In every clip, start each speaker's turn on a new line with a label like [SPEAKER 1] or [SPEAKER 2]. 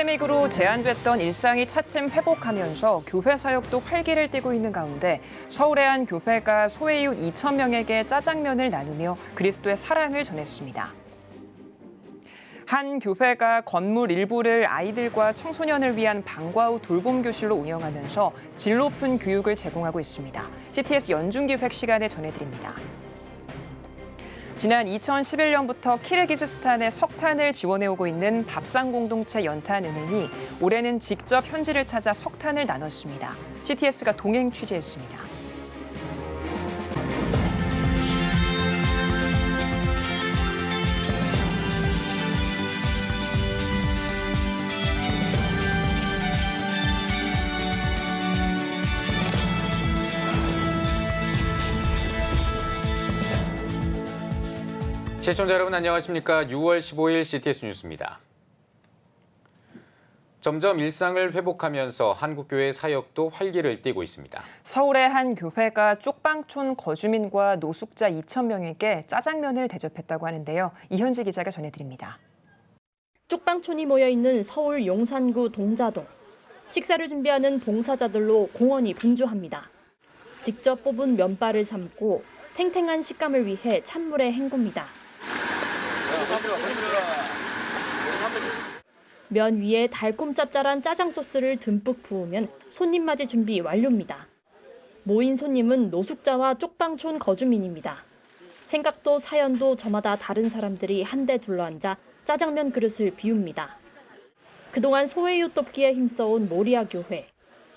[SPEAKER 1] 팬데믹으로 제한됐던 일상이 차츰 회복하면서 교회 사역도 활기를 띠고 있는 가운데 서울의 한 교회가 소외이웃 2,000명에게 짜장면을 나누며 그리스도의 사랑을 전했습니다. 한 교회가 건물 일부를 아이들과 청소년을 위한 방과 후 돌봄 교실로 운영하면서 질 높은 교육을 제공하고 있습니다. CTS 연중기획 시간에 전해드립니다. 지난 2011년부터 키르기스스탄에 석탄을 지원해오고 있는 밥상공동체 연탄은행이 올해는 직접 현지를 찾아 석탄을 나눴습니다. CTS가 동행 취재했습니다.
[SPEAKER 2] 시청자 여러분 안녕하십니까? 6월 15일 CTS 뉴스입니다. 점점 일상을 회복하면서 한국교회 사역도 활기를 띠고 있습니다.
[SPEAKER 1] 서울의 한 교회가 쪽방촌 거주민과 노숙자 2,000명에게 짜장면을 대접했다고 하는데요. 이현지 기자가 전해드립니다.
[SPEAKER 3] 쪽방촌이 모여있는 서울 용산구 동자동. 식사를 준비하는 봉사자들로 공원이 분주합니다. 직접 뽑은 면발을 삶고 탱탱한 식감을 위해 찬물에 헹굽니다. 면 위에 달콤 짭짤한 짜장 소스를 듬뿍 부으면 손님 맞이 준비 완료입니다. 모인 손님은 노숙자와 쪽방촌 거주민입니다. 생각도 사연도 저마다 다른 사람들이 한데 둘러앉아 짜장면 그릇을 비웁니다. 그동안 소외이웃 돕기에 힘써온 모리아 교회.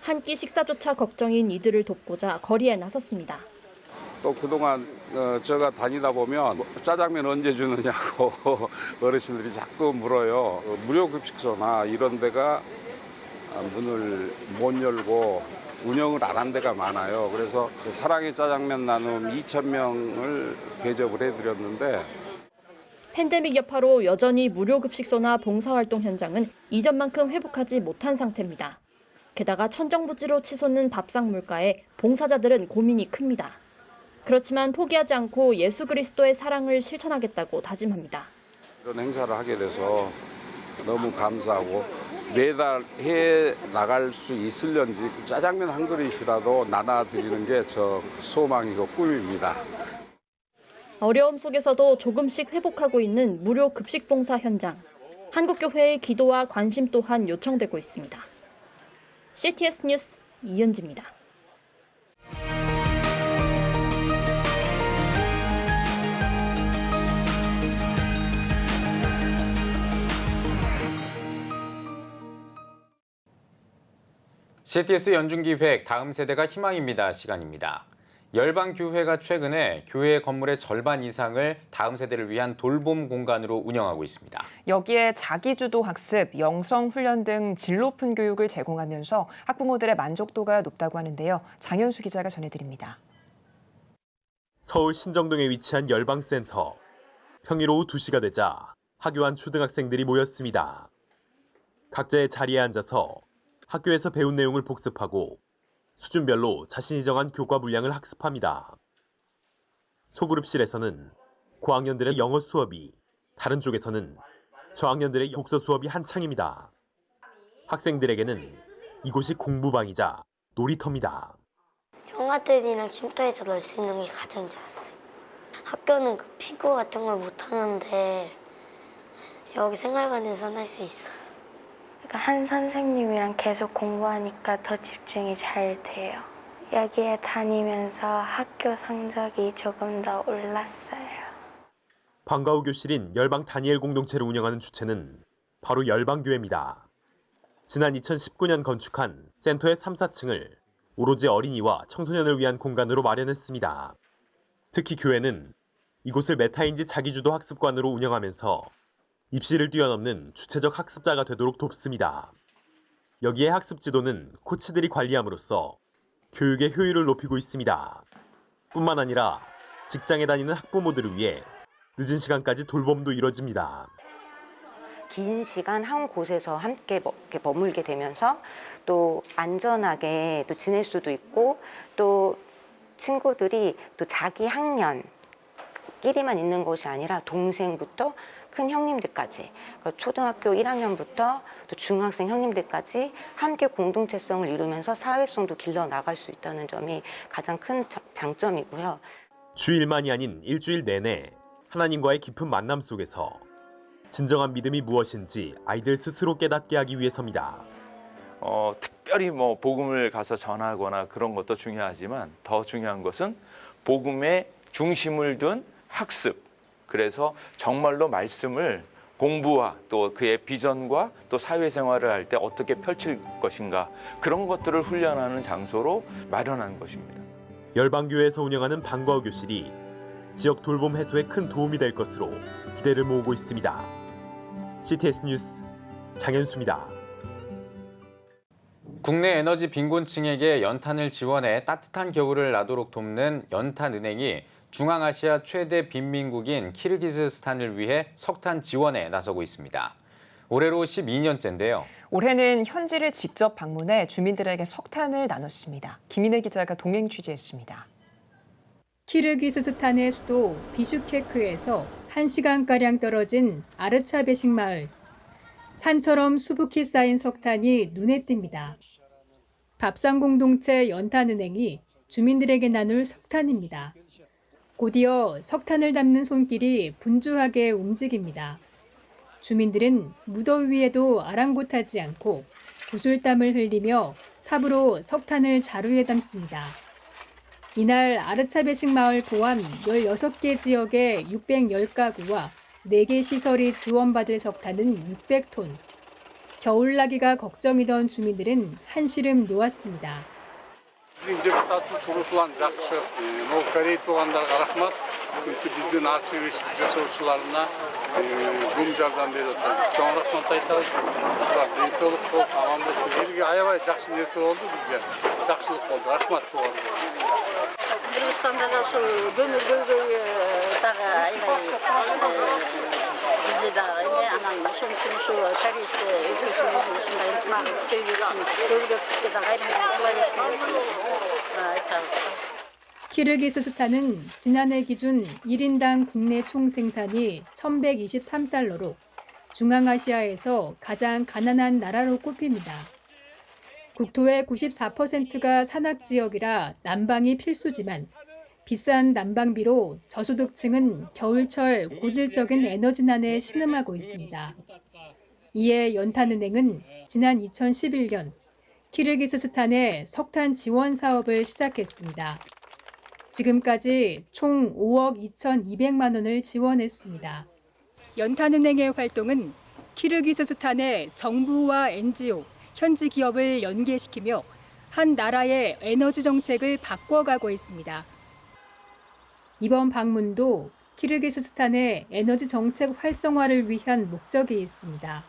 [SPEAKER 3] 한 끼 식사조차 걱정인 이들을 돕고자 거리에 나섰습니다.
[SPEAKER 4] 또 그동안 제가 다니다 보면 짜장면 언제 주느냐고 어르신들이 자꾸 물어요. 무료 급식소나 이런 데가 문을 못 열고 운영을 안 한 데가 많아요. 그래서 사랑의 짜장면 나눔 2,000명을 대접을 해드렸는데
[SPEAKER 3] 팬데믹 여파로 여전히 무료 급식소나 봉사활동 현장은 이전만큼 회복하지 못한 상태입니다. 게다가 천정부지로 치솟는 밥상 물가에 봉사자들은 고민이 큽니다. 그렇지만 포기하지 않고 예수 그리스도의 사랑을 실천하겠다고 다짐합니다.
[SPEAKER 4] 이런 행사를 하게 돼서 너무 감사하고 매달 해 나갈 수 있을런지 짜장면 한 그릇이라도 나눠드리는 게 저 소망이고 꿈입니다.
[SPEAKER 3] 어려움 속에서도 조금씩 회복하고 있는 무료 급식 봉사 현장. 한국교회의 기도와 관심 또한 요청되고 있습니다. CTS 뉴스 이은지입니다.
[SPEAKER 2] CTS 연중기획 다음 세대가 희망입니다 시간입니다. 열방교회가 최근에 교회 건물의 절반 이상을 다음 세대를 위한 돌봄 공간으로 운영하고 있습니다.
[SPEAKER 1] 여기에 자기주도 학습, 영성훈련 등 질 높은 교육을 제공하면서 학부모들의 만족도가 높다고 하는데요. 장현수 기자가 전해드립니다.
[SPEAKER 5] 서울 신정동에 위치한 열방센터. 평일 오후 2시가 되자 학교 안 초등학생들이 모였습니다. 각자의 자리에 앉아서 학교에서 배운 내용을 복습하고 수준별로 자신이 정한 교과 분량을 학습합니다. 소그룹실에서는 고학년들의 영어 수업이, 다른 쪽에서는 저학년들의 독서 수업이 한창입니다. 학생들에게는 이곳이 공부방이자 놀이터입니다.
[SPEAKER 6] 형아들이랑 쉼터에서 놀 수 있는 게 가장 좋았어요. 학교는 그 피구 같은 걸 못 하는데 여기 생활관에서는 할 수 있어요.
[SPEAKER 7] 그러니까 한 선생님이랑 계속 공부하니까 더 집중이 잘 돼요. 여기에 다니면서 학교 성적이 조금 더 올랐어요.
[SPEAKER 5] 방과 후 교실인 열방 다니엘 공동체를 운영하는 주체는 바로 열방교회입니다. 지난 2019년 건축한 센터의 3, 4층을 오로지 어린이와 청소년을 위한 공간으로 마련했습니다. 특히 교회는 이곳을 메타인지 자기주도 학습관으로 운영하면서 입시를 뛰어넘는 주체적 학습자가 되도록 돕습니다. 여기에 학습 지도는 코치들이 관리함으로써 교육의 효율을 높이고 있습니다. 뿐만 아니라 직장에 다니는 학부모들을 위해 늦은 시간까지 돌봄도 이뤄집니다.
[SPEAKER 8] 긴 시간 한 곳에서 함께 머물게 되면서 또 안전하게 또 지낼 수도 있고 또 친구들이 또 자기 학년끼리만 있는 것이 아니라 동생부터 큰 형님들까지, 그러니까 초등학교 1학년부터 또 중학생 형님들까지 함께 공동체성을 이루면서 사회성도 길러 나갈 수 있다는 점이 가장 큰 장점이고요.
[SPEAKER 5] 주일만이 아닌 일주일 내내 하나님과의 깊은 만남 속에서 진정한 믿음이 무엇인지 아이들 스스로 깨닫게 하기 위해서입니다.
[SPEAKER 9] 특별히 뭐 복음을 가서 전하거나 그런 것도 중요하지만 더 중요한 것은 복음의 중심을 둔 학습. 그래서 정말로 말씀을 공부와 또 그의 비전과 또 사회생활을 할 때 어떻게 펼칠 것인가, 그런 것들을 훈련하는 장소로 마련한 것입니다.
[SPEAKER 5] 열방교회에서 운영하는 방과후 교실이 지역 돌봄 해소에 큰 도움이 될 것으로 기대를 모으고 있습니다. CTS 뉴스 장현수입니다.
[SPEAKER 2] 국내 에너지 빈곤층에게 연탄을 지원해 따뜻한 겨울을 나도록 돕는 연탄은행이 중앙아시아 최대 빈민국인 키르기즈스탄을 위해 석탄 지원에 나서고 있습니다. 올해로 12년째인데요.
[SPEAKER 1] 올해는 현지를 직접 방문해 주민들에게 석탄을 나눴습니다. 김인혜 기자가 동행 취재했습니다.
[SPEAKER 10] 키르기스스탄의 수도 비슈케크에서 1시간가량 떨어진 아르차베식 마을. 산처럼 수북히 쌓인 석탄이 눈에 띕니다. 밥상 공동체 연탄은행이 주민들에게 나눌 석탄입니다. 곧이어 석탄을 담는 손길이 분주하게 움직입니다. 주민들은 무더위에도 아랑곳하지 않고 구슬땀을 흘리며 삽으로 석탄을 자루에 담습니다. 이날 아르차베식 마을 포함 16개 지역의 610가구와 4개 시설이 지원받을 석탄은 600톤. 겨울나기가 걱정이던 주민들은 한시름 놓았습니다.
[SPEAKER 11] Kırgızistan'da şu gömür dağı aybay bizde dağı ne anan şun şu Paris ülkesinde şunda intihar söylüyorsun. Kırgızistan dağı
[SPEAKER 10] 키르기스스탄은 지난해 기준 1인당 국내 총 생산이 1,123달러로 중앙아시아에서 가장 가난한 나라로 꼽힙니다. 국토의 94%가 산악지역이라 난방이 필수지만 비싼 난방비로 저소득층은 겨울철 고질적인 에너지난에 신음하고 있습니다. 이에 연탄은행은 지난 2011년 키르기스스탄에 석탄 지원 사업을 시작했습니다. 지금까지 총 5억 2,200만 원을 지원했습니다. 연탄은행의 활동은 키르기스스탄의 정부와 NGO, 현지 기업을 연계시키며 한 나라의 에너지 정책을 바꿔가고 있습니다. 이번 방문도 키르기스스탄의 에너지 정책 활성화를 위한 목적이 있습니다.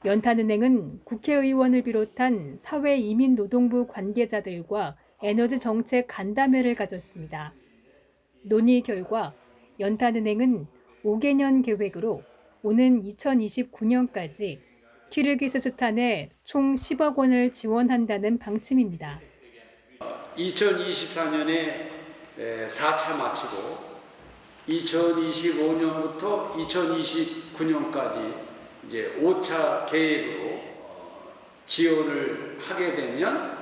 [SPEAKER 10] 연탄은행은 국회의원을 비롯한 사회이민노동부 관계자들과 에너지 정책 간담회를 가졌습니다. 논의 결과 연탄은행은 5개년 계획으로 오는 2029년까지 키르기스스탄에 총 10억 원을 지원한다는 방침입니다.
[SPEAKER 12] 2024년에 4차 마치고 2025년부터 2029년까지 이제 5차 계획으로 지원을 하게 되면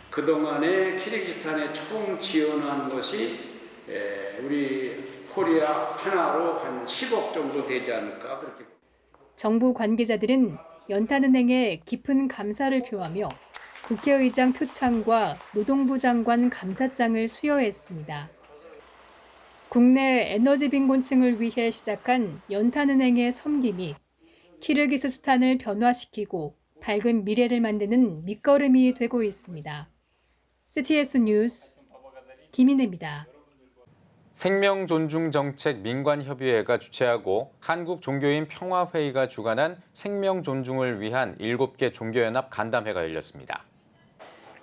[SPEAKER 12] 그동안에 키르기스탄에 총 지원한 것이 우리 코리아 하나로 한 10억 정도 되지 않을까 그렇게.
[SPEAKER 10] 정부 관계자들은 연탄은행에 깊은 감사를 표하며 국회의장 표창과 노동부 장관 감사장을 수여했습니다. 국내 에너지 빈곤층을 위해 시작한 연탄은행의 섬김이 키르기스스탄을 변화시키고 밝은 미래를 만드는 밑거름이 되고 있습니다. CTS 뉴스 김인혜입니다.
[SPEAKER 2] 생명존중정책 민관협의회가 주최하고 한국종교인 평화회의가 주관한 생명존중을 위한 7개 종교연합 간담회가 열렸습니다.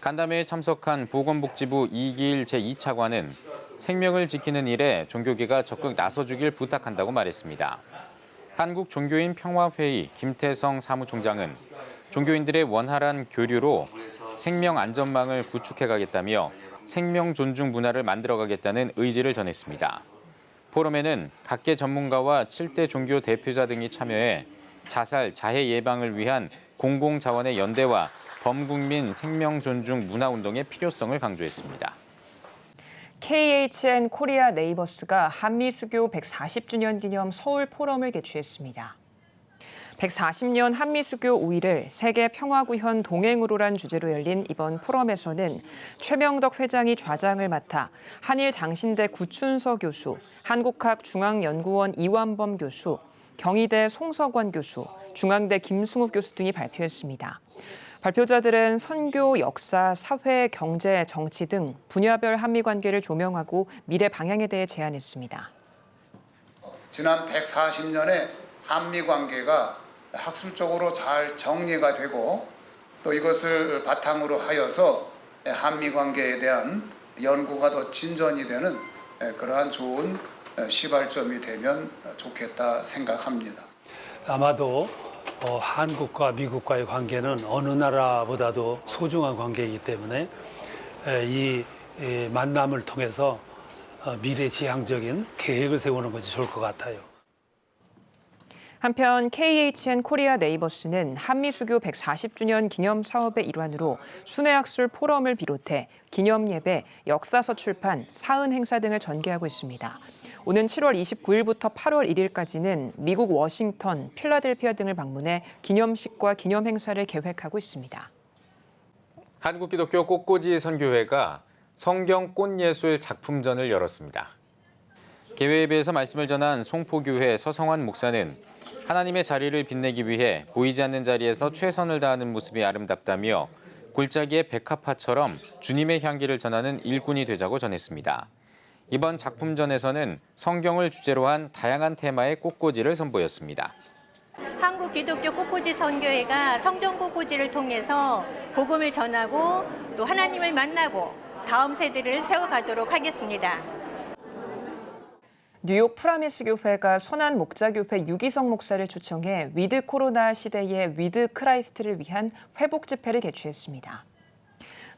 [SPEAKER 2] 간담회에 참석한 보건복지부 이기일 제2차관은 생명을 지키는 일에 종교계가 적극 나서주길 부탁한다고 말했습니다. 한국종교인 평화회의 김태성 사무총장은 종교인들의 원활한 교류로 생명 안전망을 구축해가겠다며 생명 존중 문화를 만들어가겠다는 의지를 전했습니다. 포럼에는 각계 전문가와 7대 종교 대표자 등이 참여해 자살, 자해 예방을 위한 공공자원의 연대와 범국민 생명 존중 문화운동의 필요성을 강조했습니다.
[SPEAKER 1] KHN 코리아 네이버스가 한미수교 140주년 기념 서울 포럼을 개최했습니다. 140년 한미수교 우일을 세계 평화구현 동행으로란 주제로 열린 이번 포럼에서는 최명덕 회장이 좌장을 맡아 한일 장신대 구춘서 교수, 한국학중앙연구원 이완범 교수, 경희대 송석원 교수, 중앙대 김승욱 교수 등이 발표했습니다. 발표자들은 선교, 역사, 사회, 경제, 정치 등 분야별 한미 관계를 조명하고 미래 방향에 대해 제안했습니다.
[SPEAKER 13] 지난 140년의 한미 관계가 학술적으로 잘 정리가 되고 또 이것을 바탕으로 하여서 한미 관계에 대한 연구가 더 진전이 되는 그러한 좋은 시발점이 되면 좋겠다 생각합니다.
[SPEAKER 12] 아마도 한국과 미국과의 관계는 어느 나라보다도 소중한 관계이기 때문에 이 만남을 통해서 미래지향적인 계획을 세우는 것이 좋을 것 같아요.
[SPEAKER 1] 한편 KHN 코리아 네이버스는 한미수교 140주년 기념 사업의 일환으로 순회학술 포럼을 비롯해 기념예배, 역사서 출판, 사은 행사 등을 전개하고 있습니다. 오는 7월 29일부터 8월 1일까지는 미국 워싱턴, 필라델피아 등을 방문해 기념식과 기념 행사를 계획하고 있습니다.
[SPEAKER 2] 한국기독교 꽃꽂이 선교회가 성경 꽃예술 작품전을 열었습니다. 개회에 말씀을 전한 송포교회 서성환 목사는 하나님의 자리를 빛내기 위해 보이지 않는 자리에서 최선을 다하는 모습이 아름답다며 골짜기의 백합화처럼 주님의 향기를 전하는 일꾼이 되자고 전했습니다. 이번 작품전에서는 성경을 주제로 한 다양한 테마의 꽃꽂이를 선보였습니다.
[SPEAKER 14] 한국기독교 꽃꽂이 선교회가 성전 꽃꽂이를 통해서 복음을 전하고 또 하나님을 만나고 다음 세대를 세워가도록 하겠습니다.
[SPEAKER 1] 뉴욕 프라미스 교회가 선한 목자교회 유기성 목사를 초청해 위드 코로나 시대의 위드 크라이스트를 위한 회복 집회를 개최했습니다.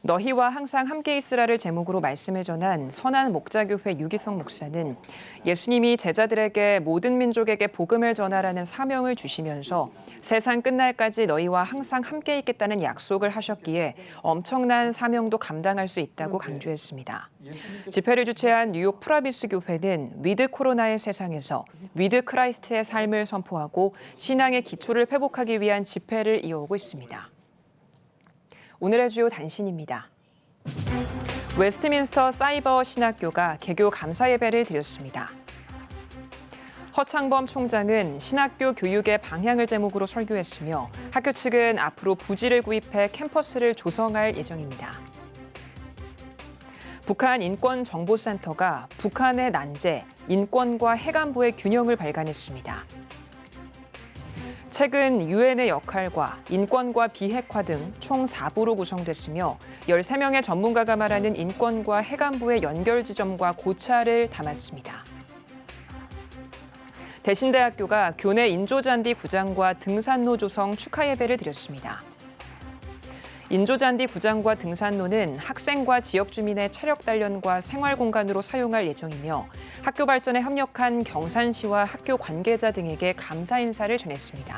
[SPEAKER 1] 너희와 항상 함께 있으라를 제목으로 말씀을 전한 선한 목자교회 유기성 목사는 예수님이 제자들에게 모든 민족에게 복음을 전하라는 사명을 주시면서 세상 끝날까지 너희와 항상 함께 있겠다는 약속을 하셨기에 엄청난 사명도 감당할 수 있다고 강조했습니다. 집회를 주최한 뉴욕 프라비스 교회는 위드 코로나의 세상에서 위드 크라이스트의 삶을 선포하고 신앙의 기초를 회복하기 위한 집회를 이어오고 있습니다. 오늘의 주요 단신입니다. 웨스트민스터 사이버 신학교가 개교 감사 예배를 드렸습니다. 허창범 총장은 신학교 교육의 방향을 제목으로 설교했으며 학교 측은 앞으로 부지를 구입해 캠퍼스를 조성할 예정입니다. 북한 인권정보센터가 북한의 난제, 인권과 해관부의 균형을 발간했습니다. 최근 유엔의 역할과 인권과 비핵화 등 총 4부로 구성됐으며 13명의 전문가가 말하는 인권과 해관부의 연결 지점과 고찰을 담았습니다. 대신대학교가 교내 인조잔디 구장과 등산로 조성 축하 예배를 드렸습니다. 인조잔디 구장과 등산로는 학생과 지역 주민의 체력 단련과 생활 공간으로 사용할 예정이며 학교 발전에 협력한 경산시와 학교 관계자 등에게 감사 인사를 전했습니다.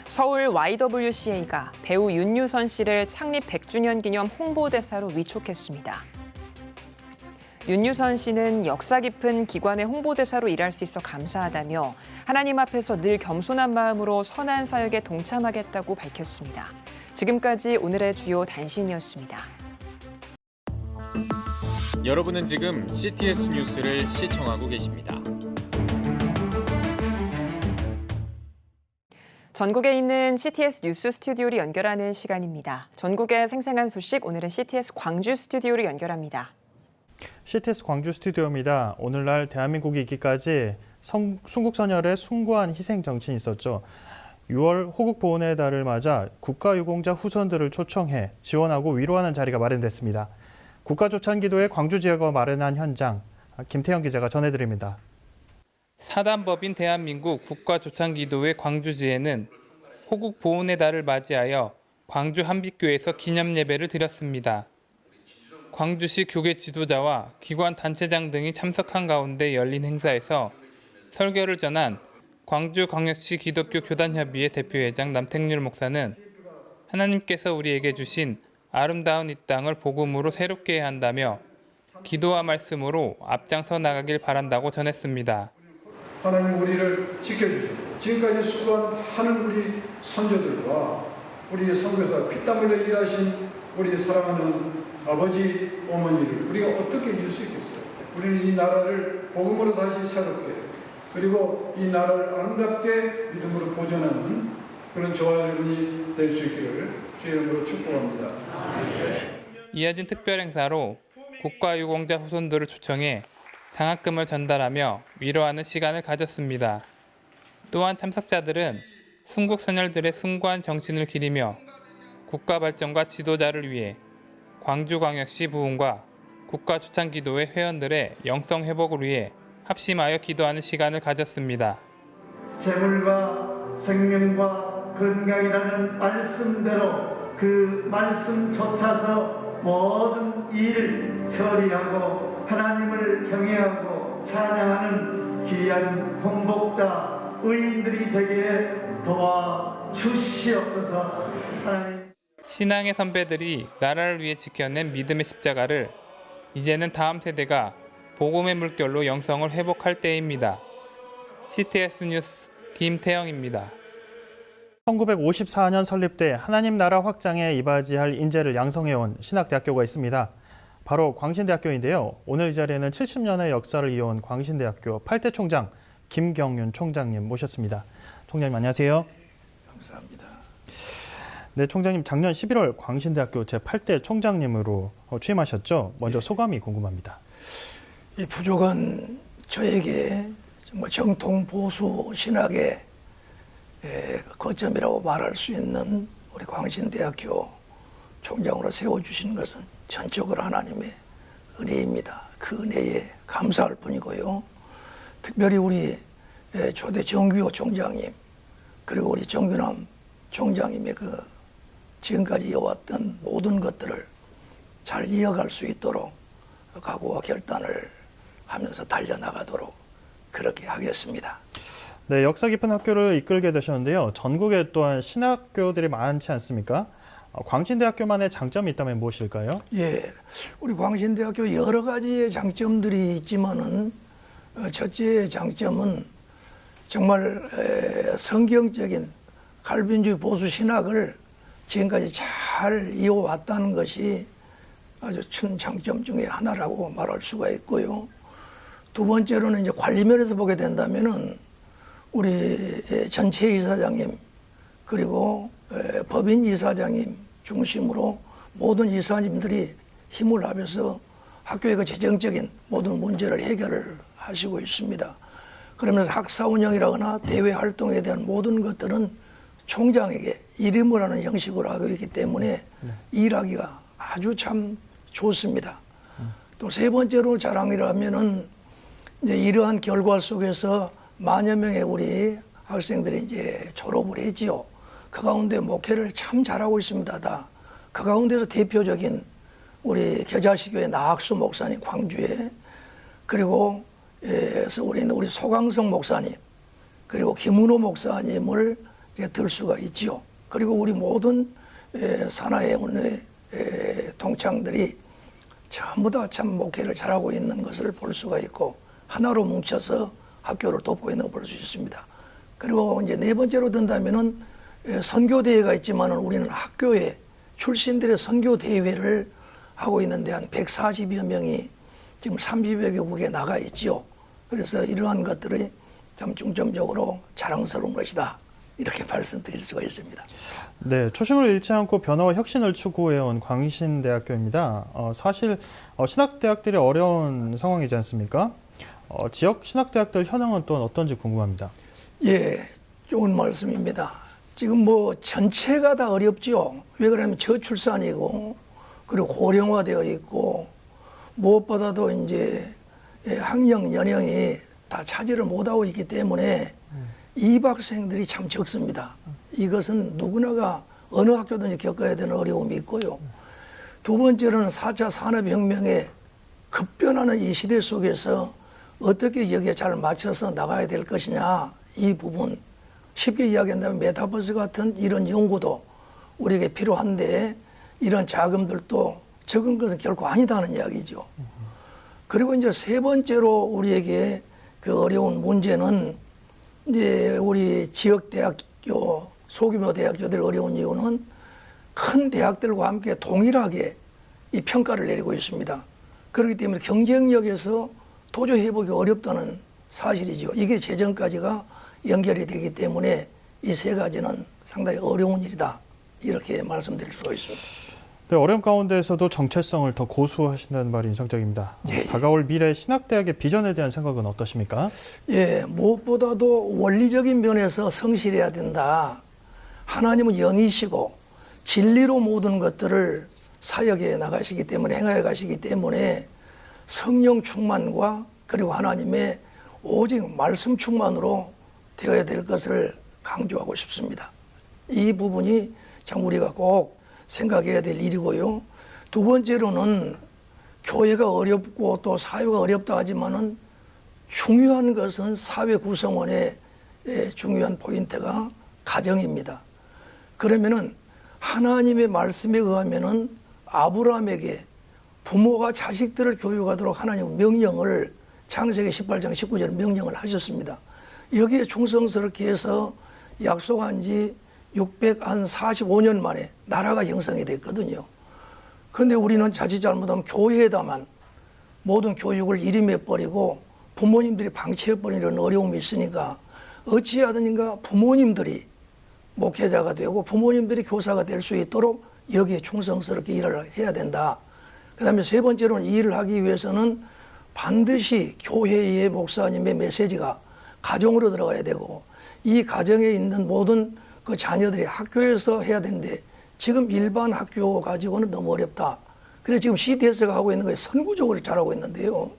[SPEAKER 1] 서울 YWCA가 배우 윤유선 씨를 창립 100주년 기념 홍보대사로 위촉했습니다. 윤유선 씨는 역사 깊은 기관의 홍보대사로 일할 수 있어 감사하다며 하나님 앞에서 늘 겸손한 마음으로 선한 사역에 동참하겠다고 밝혔습니다. 지금까지 오늘의 주요 단신이었습니다.
[SPEAKER 15] 여러분은 지금 CTS 뉴스를 시청하고 계십니다.
[SPEAKER 1] 전국에 있는 CTS 뉴스 스튜디오를 연결하는 시간입니다. 전국의 생생한 소식, 오늘은 CTS 광주 스튜디오를 연결합니다.
[SPEAKER 16] CTS 광주 스튜디오입니다. 오늘날 대한민국이 있기까지 순국선열의 숭고한 희생 정신이 있었죠. 6월 호국 보훈의 달을 맞아 국가유공자 후손들을 초청해 지원하고 위로하는 자리가 마련됐습니다. 국가조찬기도회 광주 지역을 마련한 현장, 김태형 기자가 전해드립니다.
[SPEAKER 17] 사단법인 대한민국 국가조찬기도회 광주지회는 호국 보훈의 달을 맞이하여 광주 한빛교에서 기념예배를 드렸습니다. 광주시 교계 지도자와 기관 단체장 등이 참석한 가운데 열린 행사에서 설교를 전한 광주광역시 기독교 교단협의회 대표회장 남택률 목사는 하나님께서 우리에게 주신 아름다운 이 땅을 복음으로 새롭게 해야 한다며 기도와 말씀으로 앞장서 나가길 바란다고 전했습니다.
[SPEAKER 18] 하나님 우리를 지켜주시고 지금까지 수고한 하는 우리 선조들과 우리 선교사 피땀 흘려 일하신 우리 사랑하는 아버지, 어머니를 우리가 어떻게 잊을 수 있겠어요? 우리는 이 나라를 복음으로 다시 새롭게 그리고 이 나라를 아름답게 믿음으로 보존하는 그런 저와 여러분이 될 수 있기를 주의 이름으로 축복합니다.
[SPEAKER 17] 이어진 특별 행사로 국가유공자 후손들을 초청해 장학금을 전달하며 위로하는 시간을 가졌습니다. 또한 참석자들은 순국선열들의 숭고한 정신을 기리며 국가 발전과 지도자를 위해 광주광역시 부흥과 국가초창기도회 회원들의 영성 회복을 위해 합심하여 기도하는 시간을 가졌습니다.
[SPEAKER 19] 재물과 생명과 건강이라는 말씀대로 그 말씀 쫓아서 모든 일 처리하고 하나님을 경외하고 찬양하는 귀한 공복자 의인들이 되게 도와주시옵소서. 하나님.
[SPEAKER 17] 신앙의 선배들이 나라를 위해 지켜낸 믿음의 십자가를 이제는 다음 세대가 복음의 물결로 영성을 회복할 때입니다. CTS 뉴스 김태영입니다.
[SPEAKER 16] 1954년 설립돼 하나님 나라 확장에 이바지할 인재를 양성해온 신학대학교가 있습니다. 바로 광신대학교인데요. 오늘 이 자리에는 70년의 역사를 이어온 광신대학교 8대 총장 김경윤 총장님 모셨습니다. 총장님 안녕하세요.
[SPEAKER 20] 감사합니다.
[SPEAKER 16] 네, 총장님 작년 11월 광신대학교 제8대 총장님으로 취임하셨죠. 먼저 소감이 궁금합니다.
[SPEAKER 20] 이 부족은 저에게 정말 정통 보수 신학의 거점이라고 말할 수 있는 우리 광신대학교 총장으로 세워주신 것은 전적으로 하나님의 은혜입니다. 그 은혜에 감사할 뿐이고요. 특별히 우리 초대 정규호 총장님 그리고 우리 정규남 총장님의 그 지금까지 이어왔던 모든 것들을 잘 이어갈 수 있도록 각오와 결단을 하면서 달려나가도록 그렇게 하겠습니다.
[SPEAKER 16] 네, 역사 깊은 학교를 이끌게 되셨는데요. 전국에 또한 신학교들이 많지 않습니까? 광신대학교만의 장점이 있다면 무엇일까요?
[SPEAKER 20] 예, 우리 광신대학교 여러 가지의 장점들이 있지만은 첫째 장점은 정말 성경적인 칼빈주의 보수 신학을 지금까지 잘 이어왔다는 것이 아주 큰 장점 중에 하나라고 말할 수가 있고요. 두 번째로는 이제 관리면에서 보게 된다면은 우리 전체 이사장님 그리고 법인 이사장님 중심으로 모든 이사님들이 힘을 합해서 학교의 그 재정적인 모든 문제를 해결을 하시고 있습니다. 그러면서 학사 운영이라거나 대외 활동에 대한 모든 것들은 총장에게 이름을 하는 형식으로 하고 있기 때문에 일하기가 아주 참 좋습니다. 또 세 번째로 자랑이라면은 이제 이러한 결과 속에서 만여 명의 우리 학생들이 이제 졸업을 했지요. 그 가운데 목회를 참 잘하고 있습니다. 다. 그 가운데서 대표적인 우리 겨자시교회 나학수 목사님 광주에 그리고 우리 소강성 목사님 그리고 김은호 목사님을 들 수가 있지요. 그리고 우리 모든 산하의 동창들이 전부 다 참 목회를 잘하고 있는 것을 볼 수가 있고 하나로 뭉쳐서 학교를 돕고 있는 걸 볼 수 있습니다. 그리고 이제 네 번째로 든다면은 선교대회가 있지만은 우리는 학교에 출신들의 선교대회를 하고 있는데 한 140여 명이 지금 30여 개국에 나가 있지요. 그래서 이러한 것들이 참 중점적으로 자랑스러운 것이다. 이렇게 말씀드릴 수가 있습니다.
[SPEAKER 16] 네, 초심을 잃지 않고 변화와 혁신을 추구해온 광신대학교입니다. 사실 신학대학들이 어려운 상황이지 않습니까? 지역 신학대학들 현황은 또 어떤지 궁금합니다.
[SPEAKER 20] 예, 좋은 말씀입니다. 지금 뭐 전체가 다 어렵죠. 왜 그러냐면 저출산이고 그리고 고령화되어 있고 무엇보다도 이제 학령 연령이 다 차지를 못하고 있기 때문에 입학생들이 참 적습니다. 이것은 누구나가 어느 학교든지 겪어야 되는 어려움이 있고요. 두 번째로는 4차 산업혁명의 급변하는 이 시대 속에서 어떻게 여기에 잘 맞춰서 나가야 될 것이냐, 이 부분 쉽게 이야기한다면 메타버스 같은 이런 연구도 우리에게 필요한데 이런 자금들도 적은 것은 결코 아니다는 이야기죠. 그리고 이제 세 번째로 우리에게 그 어려운 문제는 이제 우리 지역 대학교, 소규모 대학교들 어려운 이유는 큰 대학들과 함께 동일하게 이 평가를 내리고 있습니다. 그렇기 때문에 경쟁력에서 도저 회복이 어렵다는 사실이죠. 이게 재정까지가 연결이 되기 때문에 이 세 가지는 상당히 어려운 일이다. 이렇게 말씀드릴 수가 있습니다.
[SPEAKER 16] 네, 어려움 가운데에서도 정체성을 더 고수하신다는 말이 인상적입니다.
[SPEAKER 20] 예.
[SPEAKER 16] 다가올 미래 신학대학의 비전에 대한 생각은 어떠십니까?
[SPEAKER 20] 예, 무엇보다도 원리적인 면에서 성실해야 된다. 하나님은 영이시고 진리로 모든 것들을 사역해 나가시기 때문에, 행하여 가시기 때문에 성령 충만과 그리고 하나님의 오직 말씀 충만으로 되어야 될 것을 강조하고 싶습니다. 이 부분이 참 우리가 꼭 생각해야 될 일이고요. 두 번째로는 교회가 어렵고 또 사회가 어렵다 하지만은 중요한 것은 사회 구성원의 중요한 포인트가 가정입니다. 그러면은 하나님의 말씀에 의하면은 아브라함에게 부모가 자식들을 교육하도록 하나님 명령을 창세기 18장 19절 명령을 하셨습니다. 여기에 충성스럽게 해서 약속한 지 645년 만에 나라가 형성이 됐거든요. 그런데 우리는 자칫 잘못하면 교회에다만 모든 교육을 일임해버리고 부모님들이 방치해버리는 어려움이 있으니까 어찌하든가 부모님들이 목회자가 되고 부모님들이 교사가 될 수 있도록 여기에 충성스럽게 일을 해야 된다. 그 다음에 세 번째로는 이 일을 하기 위해서는 반드시 교회의 목사님의 메시지가 가정으로 들어가야 되고 이 가정에 있는 모든 그 자녀들이 학교에서 해야 되는데 지금 일반 학교 가지고는 너무 어렵다. 그래서 지금 CTS가 하고 있는 거에 선구적으로 잘하고 있는데요.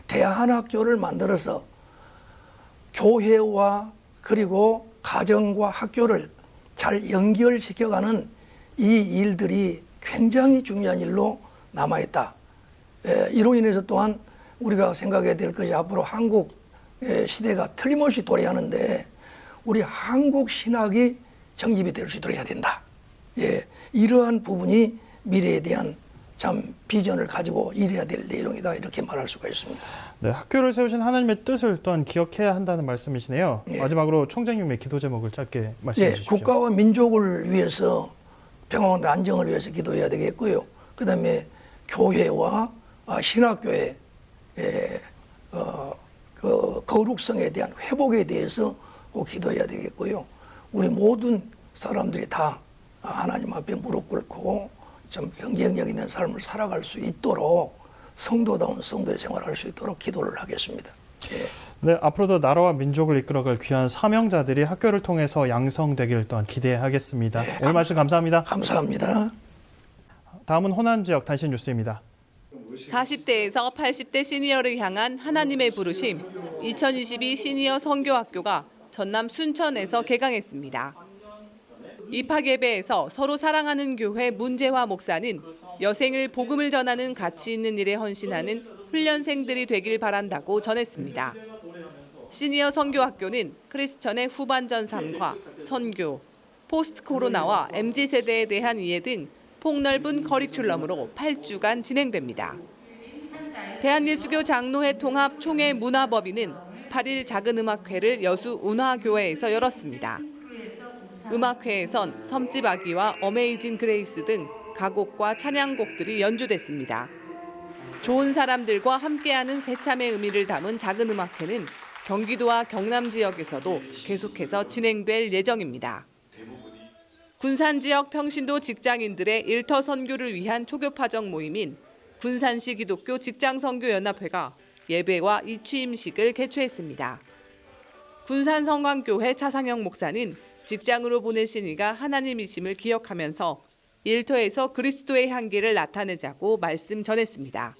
[SPEAKER 20] 대안학교를 만들어서 교회와 그리고 가정과 학교를 잘 연결시켜가는 이 일들이 굉장히 중요한 일로 남아있다. 이로 인해서 또한 우리가 생각해야 될 것이 앞으로 한국 시대가 틀림없이 도래하는데 우리 한국 신학이 정립이 될 수 있도록 해야 된다. 예, 이러한 부분이 미래에 대한 참 비전을 가지고 일해야 될 내용이다. 이렇게 말할 수가 있습니다.
[SPEAKER 16] 네, 학교를 세우신 하나님의 뜻을 또한 기억해야 한다는 말씀이시네요.
[SPEAKER 20] 예.
[SPEAKER 16] 마지막으로 총장님의 기도 제목을 짧게 말씀해 주십시오.
[SPEAKER 20] 국가와 민족을 위해서 평화와 안정을 위해서 기도해야 되겠고요. 그다음에 교회와 신학교의 그 거룩성에 대한 회복에 대해서 꼭 기도해야 되겠고요. 우리 모든 사람들이 다 하나님 앞에 무릎 꿇고 좀 경쟁력 있는 삶을 살아갈 수 있도록 성도다운 성도의 생활을 할 수 있도록 기도를 하겠습니다. 예.
[SPEAKER 16] 네, 앞으로도 나라와 민족을 이끌어갈 귀한 사명자들이 학교를 통해서 양성되기를 또한 기대하겠습니다.
[SPEAKER 20] 네,
[SPEAKER 16] 오늘 말씀 감사합니다.
[SPEAKER 20] 감사합니다.
[SPEAKER 16] 다음은 호남 지역 단신 뉴스입니다.
[SPEAKER 21] 40대에서 80대 시니어를 향한 하나님의 부르심 2022 시니어 선교학교가 전남 순천에서 개강했습니다. 입학 예배에서 서로 사랑하는 교회 문재화 목사는 여생을 복음을 전하는 가치 있는 일에 헌신하는 훈련생들이 되길 바란다고 전했습니다. 시니어 선교학교는 크리스천의 후반전 삶과 선교, 포스트 코로나와 MZ세대에 대한 이해 등 폭넓은 커리큘럼으로 8주간 진행됩니다. 대한예수교 장로회 통합 총회 문화법인은 8일 작은 음악회를 여수 운화교회에서 열었습니다. 음악회에선 섬집 아기와 어메이징 그레이스 등 가곡과 찬양곡들이 연주됐습니다. 좋은 사람들과 함께하는 새참의 의미를 담은 작은 음악회는 경기도와 경남 지역에서도 계속해서 진행될 예정입니다. 군산 지역 평신도 직장인들의 일터 선교를 위한 초교파정 모임인 군산시 기독교 직장선교연합회가 예배와 이취임식을 개최했습니다. 군산성광교회 차상영 목사는 직장으로 보내신 이가 하나님이심을 기억하면서 일터에서 그리스도의 향기를 나타내자고 말씀 전했습니다.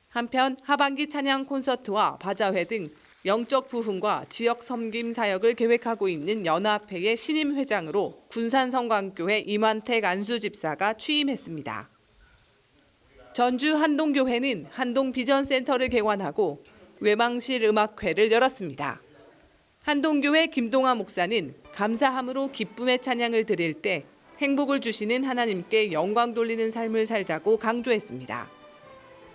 [SPEAKER 21] 한편 하반기 찬양 콘서트와 바자회 등 영적 부흥과 지역 섬김 사역을 계획하고 있는 연합회의 신임 회장으로 군산성광교회 임환택 안수집사가 취임했습니다. 전주 한동교회는 한동비전센터를 개관하고 외망실 음악회를 열었습니다. 한동교회 김동아 목사는 감사함으로 기쁨의 찬양을 드릴 때 행복을 주시는 하나님께 영광 돌리는 삶을 살자고 강조했습니다.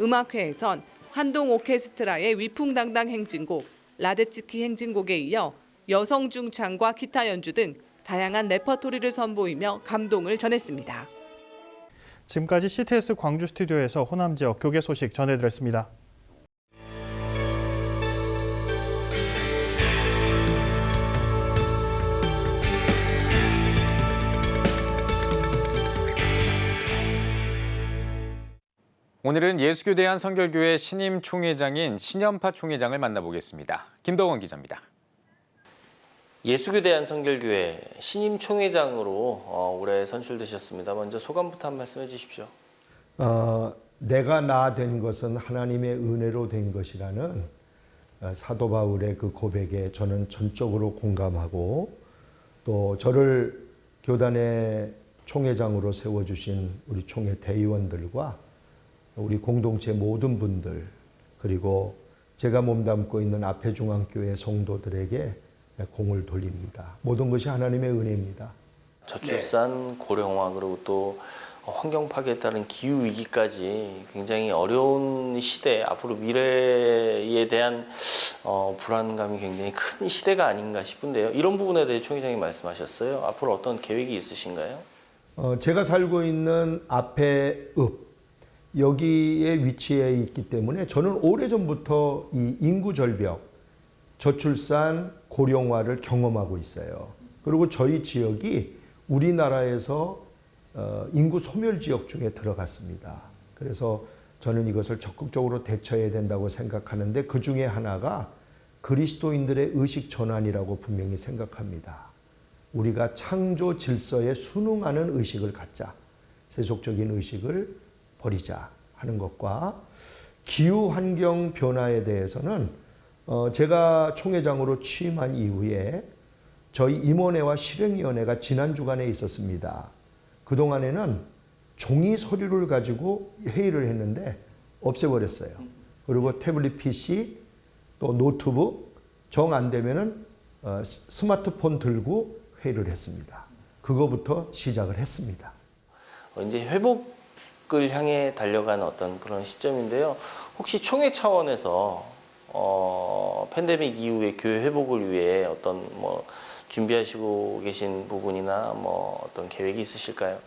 [SPEAKER 21] 음악회에선 한동 오케스트라의 위풍당당 행진곡, 라데츠키 행진곡에 이어 여성 중창과 기타 연주 등 다양한 레퍼토리를 선보이며 감동을 전했습니다.
[SPEAKER 16] 지금까지 CTS 광주 스튜디오에서 호남 지역 교계 소식 전해드렸습니다.
[SPEAKER 2] 오늘은 예수교대한 선결교회 신임 총회장인 신연파 총회장을 만나보겠습니다. 김덕원 기자입니다.
[SPEAKER 4] 예수교대한 선결교회 신임 총회장으로 올해 선출되셨습니다. 먼저 소감부터 한 말씀 해주십시오.
[SPEAKER 22] 내가 나 된 것은 하나님의 은혜로 된 것이라는 사도 바울의 그 고백에 저는 전적으로 공감하고, 또 저를 교단의 총회장으로 세워주신 우리 총회 대의원들과 우리 공동체 모든 분들, 그리고 제가 몸담고 있는 앞에중앙교회 성도들에게 공을 돌립니다. 모든 것이 하나님의 은혜입니다.
[SPEAKER 4] 저출산, 고령화, 그리고 또 환경 파괴에 따른 기후 위기까지 굉장히 어려운 시대, 앞으로 미래에 대한 불안감이 굉장히 큰 시대가 아닌가 싶은데요. 이런 부분에 대해 총회장이 말씀하셨어요. 앞으로 어떤 계획이 있으신가요?
[SPEAKER 22] 제가 살고 있는 앞에 여기에 위치해 있기 때문에 저는 오래전부터 이 인구 절벽, 저출산, 고령화를 경험하고 있어요. 그리고 저희 지역이 우리나라에서 인구 소멸 지역 중에 들어갔습니다. 그래서 저는 이것을 적극적으로 대처해야 된다고 생각하는데, 그 중에 하나가 그리스도인들의 의식 전환이라고 분명히 생각합니다. 우리가 창조 질서에 순응하는 의식을 갖자. 세속적인 의식을 버리자 하는 것과, 기후 환경 변화에 대해서는 제가 총회장으로 취임한 이후에 저희 임원회와 실행위원회가 지난 주간에 있었습니다. 그동안에는 종이 서류를 가지고 회의를 했는데 없애버렸어요. 그리고 태블릿 PC, 또 노트북, 정 안 되면은 스마트폰 들고 회의를 했습니다. 그거부터 시작을 했습니다.
[SPEAKER 4] 이제 회복을 향해 달려가는 어떤 그런 시점인데요. 혹시 총회 차원에서 팬데믹 이후에 교회 회복을 위해 어떤 준비하시고 계신 부분이나 어떤 계획이 있으실까요?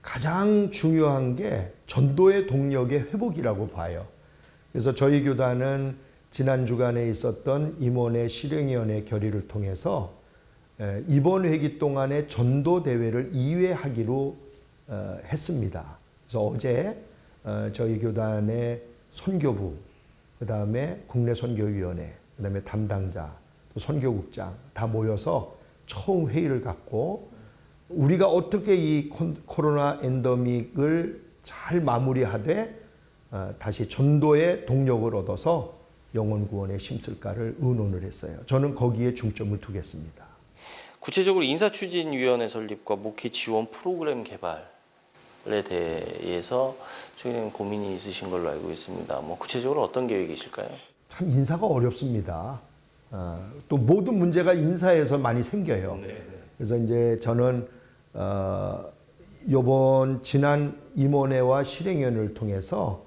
[SPEAKER 22] 가장 중요한 게 전도의 동력의 회복이라고 봐요. 그래서 저희 교단은 지난 주간에 있었던 임원회 실행위원회 결의를 통해서 이번 회기 동안에 전도 대회를 2회 하기로 했습니다. 그래서 어제 저희 교단의 선교부, 그다음에 국내 선교위원회, 그다음에 담당자, 또 선교국장 다 모여서 처음 회의를 갖고, 우리가 어떻게 이 코로나 엔데믹을 잘 마무리하되 다시 전도의 동력을 얻어서 영혼 구원에 힘쓸까를 의논을 했어요. 저는 거기에 중점을 두겠습니다.
[SPEAKER 4] 구체적으로 인사추진위원회 설립과 목회 지원 프로그램 개발에 대해서 총회장님 고민이 있으신 걸로 알고 있습니다. 구체적으로 어떤 계획이실까요?
[SPEAKER 22] 참 인사가 어렵습니다. 또 모든 문제가 인사에서 많이 생겨요. 그래서 이제 저는 이번 지난 임원회와 실행위원회를 통해서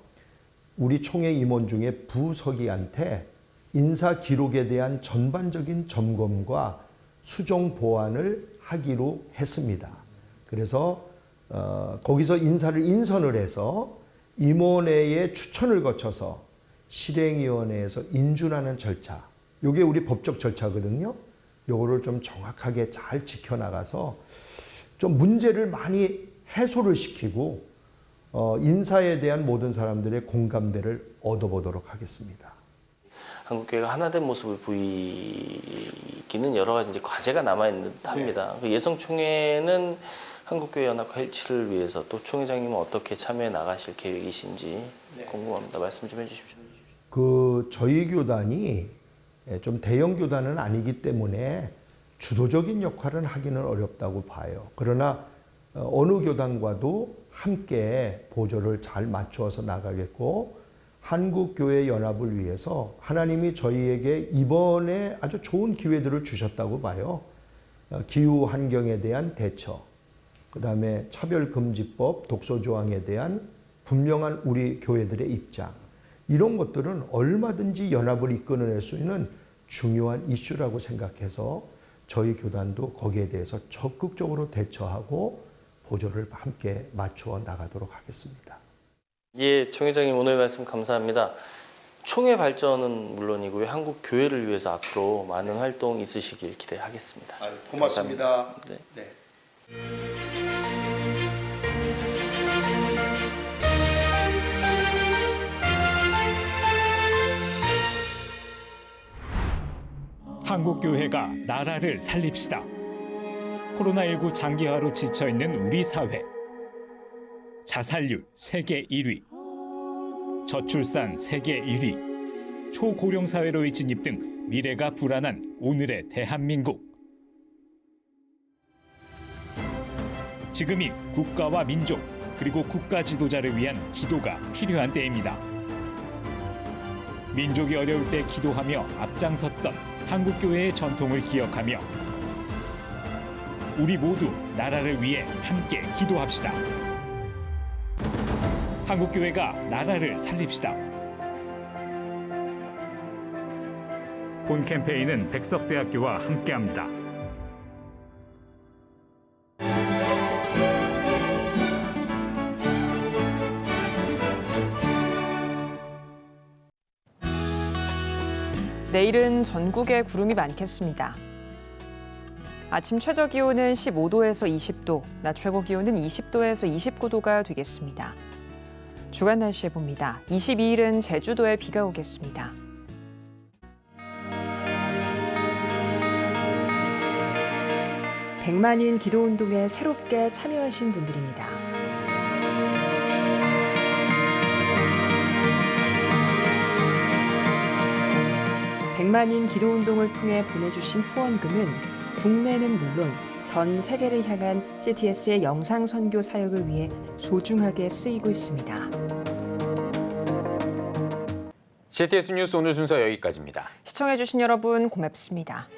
[SPEAKER 22] 우리 총회 임원 중에 부서기한테 인사 기록에 대한 전반적인 점검과 수정 보완을 하기로 했습니다. 그래서 거기서 인사를 인선을 해서 임원회의 추천을 거쳐서 실행위원회에서 인준하는 절차, 이게 우리 법적 절차거든요. 요거를 좀 정확하게 잘 지켜나가서 좀 문제를 많이 해소를 시키고 인사에 대한 모든 사람들의 공감대를 얻어보도록 하겠습니다.
[SPEAKER 4] 한국교회가 하나된 모습을 보이기는 여러 가지 이제 과제가 남아있는 듯합니다. 네. 예성총회는 한국교회 연합회를 위해서 또 총회장님은 어떻게 참여해 나가실 계획이신지 궁금합니다. 말씀 좀 해주십시오.
[SPEAKER 22] 저희 교단이 좀 대형 교단은 아니기 때문에 주도적인 역할을 하기는 어렵다고 봐요. 그러나 어느 교단과도 함께 보조를 잘 맞추어서 나가겠고 한국교회 연합을 위해서 하나님이 저희에게 이번에 아주 좋은 기회들을 주셨다고 봐요. 기후 환경에 대한 대처, 그다음에 차별금지법, 독소조항에 대한 분명한 우리 교회들의 입장, 이런 것들은 얼마든지 연합을 이끌어낼 수 있는 중요한 이슈라고 생각해서 저희 교단도 거기에 대해서 적극적으로 대처하고 보조를 함께 맞추어 나가도록 하겠습니다.
[SPEAKER 4] 예, 총회장님 오늘 말씀 감사합니다. 총회 발전은 물론이고요. 한국 교회를 위해서 앞으로 많은 활동 있으시길 기대하겠습니다.
[SPEAKER 22] 고맙습니다.
[SPEAKER 4] 네.
[SPEAKER 22] 네.
[SPEAKER 3] 한국교회가 나라를 살립시다. 코로나19 장기화로 지쳐있는 우리 사회. 자살률 세계 1위. 저출산 세계 1위. 초고령 사회로의 진입 등 미래가 불안한 오늘의 대한민국. 지금이 국가와 민족 그리고 국가 지도자를 위한 기도가 필요한 때입니다. 민족이 어려울 때 기도하며 앞장섰던 한국교회의 전통을 기억하며 우리 모두 나라를 위해 함께 기도합시다. 한국교회가 나라를 살립시다. 본 캠페인은 백석대학교와 함께합니다.
[SPEAKER 1] 내일은 전국에 구름이 많겠습니다. 아침 최저 기온은 15도에서 20도, 낮 최고 기온은 20도에서 29도가 되겠습니다. 주간 날씨 봅니다. 22일은 제주도에 비가 오겠습니다. 백만인 기도운동에 새롭게 참여하신 분들입니다. 백만인 기도운동을 통해 보내주신 후원금은 국내는 물론 전 세계를 향한 CTS의 영상 선교 사역을 위해 소중하게 쓰이고 있습니다.
[SPEAKER 2] CTS 뉴스 오늘 순서 여기까지입니다.
[SPEAKER 1] 시청해주신 여러분 고맙습니다.